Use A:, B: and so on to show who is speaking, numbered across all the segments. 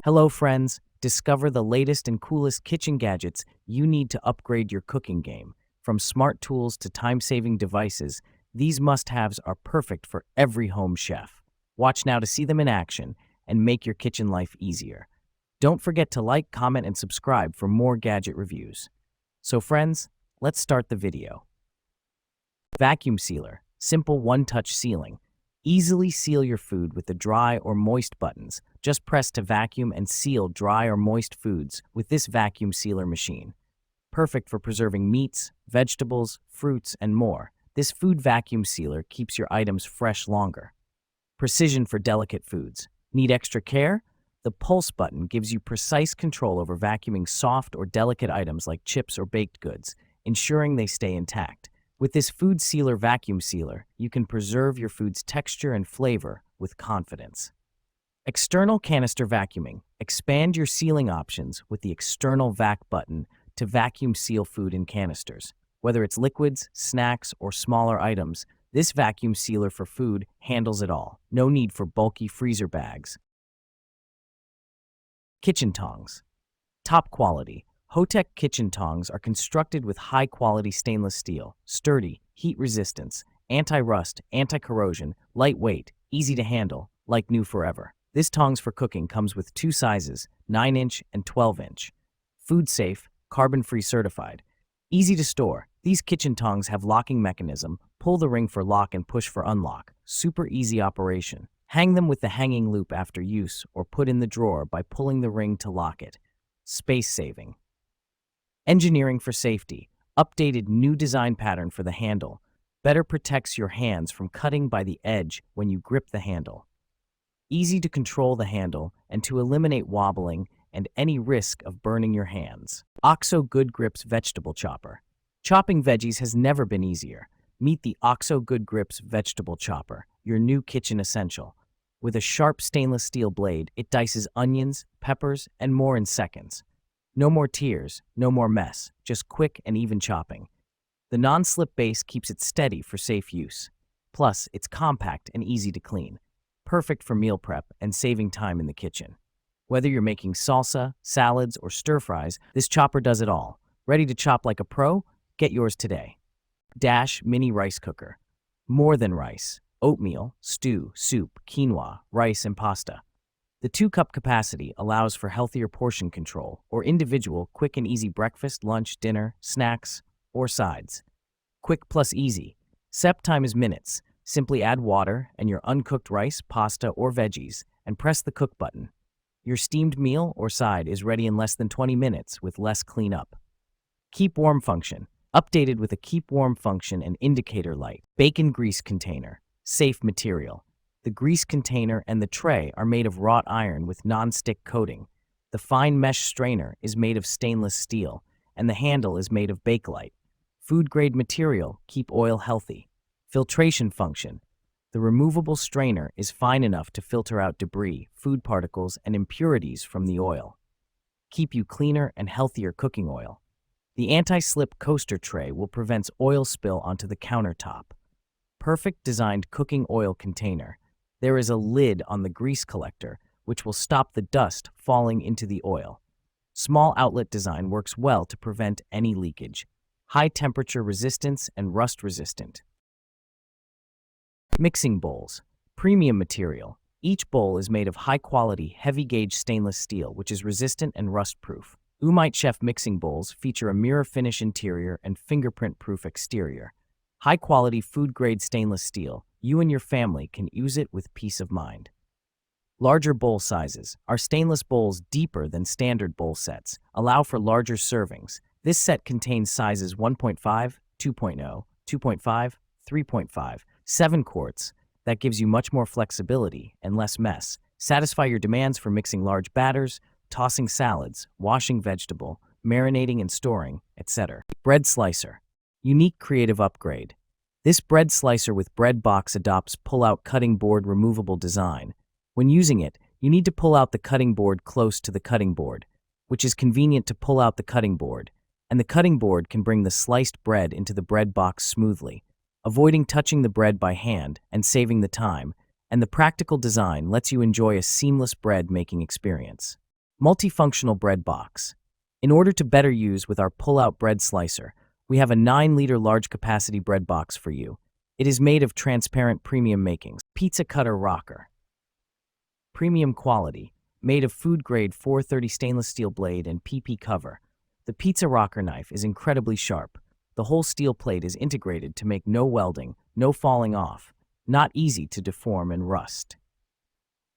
A: Hello, friends. Discover the latest and coolest kitchen gadgets you need to upgrade your cooking game. From smart tools to time-saving devices, these must-haves are perfect for every home chef. Watch now to see them in action and make your kitchen life easier. Don't forget to like, comment, and subscribe for more gadget reviews. So friends, let's start the video. Vacuum sealer, simple one-touch sealing. Easily seal your food with the dry or moist buttons. Just press to vacuum and seal dry or moist foods with this vacuum sealer machine. Perfect for preserving meats, vegetables, fruits, and more. This food vacuum sealer keeps your items fresh longer. Precision for delicate foods. Need extra care? The pulse button gives you precise control over vacuuming soft or delicate items like chips or baked goods, ensuring they stay intact. With this food sealer vacuum sealer, you can preserve your food's texture and flavor with confidence. External canister vacuuming. Expand your sealing options with the external vac button to vacuum seal food in canisters. Whether it's liquids, snacks, or smaller items, this vacuum sealer for food handles it all. No need for bulky freezer bags. Kitchen tongs. Top quality. Hotech kitchen tongs are constructed with high-quality stainless steel, sturdy, heat resistance, anti-rust, anti-corrosion, lightweight, easy to handle, like new forever. This tongs for cooking comes with two sizes, 9-inch and 12-inch. Food safe, carbon-free certified. Easy to store. These kitchen tongs have locking mechanism, pull the ring for lock and push for unlock. Super easy operation. Hang them with the hanging loop after use or put in the drawer by pulling the ring to lock it. Space saving. Engineering for safety. Updated new design pattern for the handle. Better protects your hands from cutting by the edge when you grip the handle. Easy to control the handle and to eliminate wobbling and any risk of burning your hands. OXO Good Grips Vegetable Chopper. Chopping veggies has never been easier. Meet the OXO Good Grips Vegetable Chopper, your new kitchen essential. With a sharp stainless steel blade, it dices onions, peppers, and more in seconds. No more tears, no more mess, just quick and even chopping. The non-slip base keeps it steady for safe use. Plus, it's compact and easy to clean. Perfect for meal prep and saving time in the kitchen. Whether you're making salsa, salads, or stir-fries, this chopper does it all. Ready to chop like a pro? Get yours today. Dash Mini Rice Cooker. More than rice. Oatmeal, stew, soup, quinoa, rice, and pasta. The 2-cup capacity allows for healthier portion control or individual quick and easy breakfast, lunch, dinner, snacks, or sides. Quick plus easy. Setup time is minutes. Simply add water and your uncooked rice, pasta, or veggies and press the cook button. Your steamed meal or side is ready in less than 20 minutes with less cleanup. Keep warm function. Updated with a keep warm function and indicator light. Bacon grease container. Safe material. The grease container and the tray are made of wrought iron with non-stick coating. The fine mesh strainer is made of stainless steel, and the handle is made of Bakelite. Food-grade material, keep oil healthy. Filtration function. The removable strainer is fine enough to filter out debris, food particles, and impurities from the oil. Keep you cleaner and healthier cooking oil. The anti-slip coaster tray will prevent oil spill onto the countertop. Perfect designed cooking oil container. There is a lid on the grease collector, which will stop the dust falling into the oil. Small outlet design works well to prevent any leakage. High temperature resistance and rust resistant. Mixing bowls. Premium material. Each bowl is made of high-quality, heavy-gauge stainless steel, which is resistant and rust-proof. Umite Chef mixing bowls feature a mirror finish interior and fingerprint-proof exterior. High-quality food-grade stainless steel. You and your family can use it with peace of mind. Larger bowl sizes. Our stainless bowls, deeper than standard bowl sets, allow for larger servings. This set contains sizes 1.5, 2.0, 2.5, 3.5, 7 quarts. That gives you much more flexibility and less mess. Satisfy your demands for mixing large batters, tossing salads, washing vegetable, marinating and storing, etc. Bread slicer. Unique creative upgrade. This bread slicer with bread box adopts pull-out cutting board removable design. When using it, you need to pull out the cutting board close to the cutting board, which is convenient to pull out the cutting board, and the cutting board can bring the sliced bread into the bread box smoothly, avoiding touching the bread by hand and saving the time, and the practical design lets you enjoy a seamless bread-making experience. Multifunctional bread box. In order to better use with our pull-out bread slicer, we have a 9-liter large-capacity bread box for you. It is made of transparent premium makings. Pizza cutter rocker. Premium quality, made of food-grade 430 stainless steel blade and PP cover. The pizza rocker knife is incredibly sharp. The whole steel plate is integrated to make no welding, no falling off, not easy to deform and rust.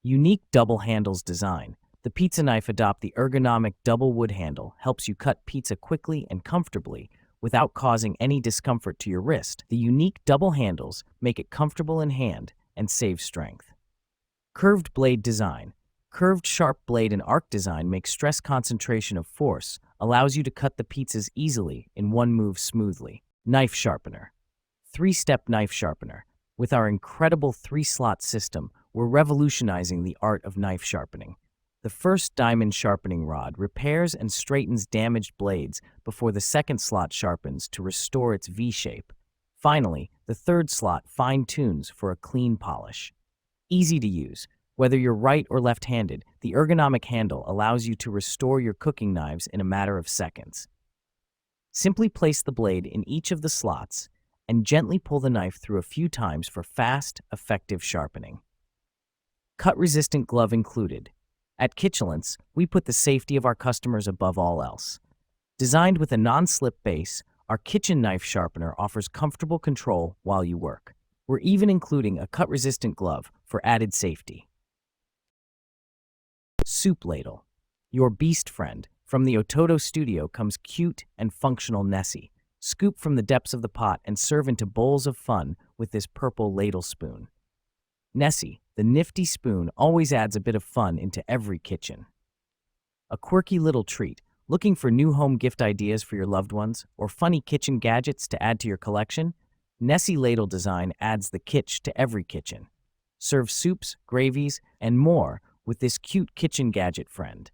A: Unique double handles design. The pizza knife adopt the ergonomic double wood handle, helps you cut pizza quickly and comfortably without causing any discomfort to your wrist. The unique double handles make it comfortable in hand and save strength. Curved blade design. Curved sharp blade and arc design makes stress concentration of force, allows you to cut the pizzas easily in one move smoothly. Knife sharpener. 3-step knife sharpener. With our incredible 3-slot system, we're revolutionizing the art of knife sharpening. The first diamond sharpening rod repairs and straightens damaged blades before the second slot sharpens to restore its V shape. Finally, the third slot fine-tunes for a clean polish. Easy to use. Whether you're right or left-handed, the ergonomic handle allows you to restore your cooking knives in a matter of seconds. Simply place the blade in each of the slots and gently pull the knife through a few times for fast, effective sharpening. Cut-resistant glove included. At Kitchalence, we put the safety of our customers above all else. Designed with a non-slip base, our kitchen knife sharpener offers comfortable control while you work. We're even including a cut-resistant glove for added safety. Soup ladle. Your beast friend. From the Ototo studio comes cute and functional Nessie. Scoop from the depths of the pot and serve into bowls of fun with this purple ladle spoon. Nessie, the nifty spoon, always adds a bit of fun into every kitchen. A quirky little treat. Looking for new home gift ideas for your loved ones or funny kitchen gadgets to add to your collection? Nessie ladle design adds the kitsch to every kitchen. Serve soups, gravies, and more with this cute kitchen gadget friend.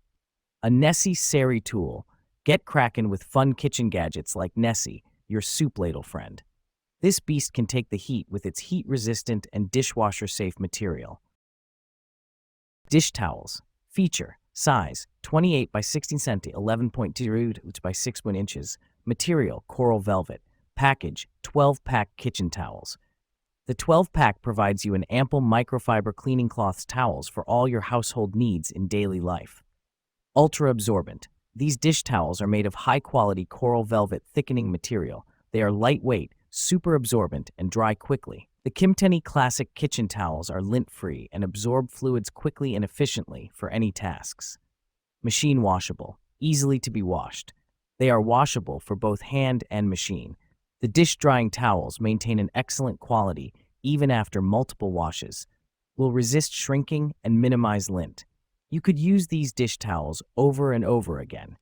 A: A Nessie Sari tool. Get crackin' with fun kitchen gadgets like Nessie, your soup ladle friend. This beast can take the heat with its heat-resistant and dishwasher-safe material. Dish towels. Feature. Size. 28 by 16 cm, 11.2 by 6 inches. Material. Coral velvet. Package. 12-pack kitchen towels. The 12-pack provides you an ample microfiber cleaning cloths towels for all your household needs in daily life. Ultra-absorbent. These dish towels are made of high-quality coral velvet thickening material. They are lightweight, super absorbent, and dry quickly. The Kimteni Classic kitchen towels are lint-free and absorb fluids quickly and efficiently for any tasks. Machine washable, easily to be washed. They are washable for both hand and machine. The dish drying towels maintain an excellent quality even after multiple washes, will resist shrinking and minimize lint. You could use these dish towels over and over again.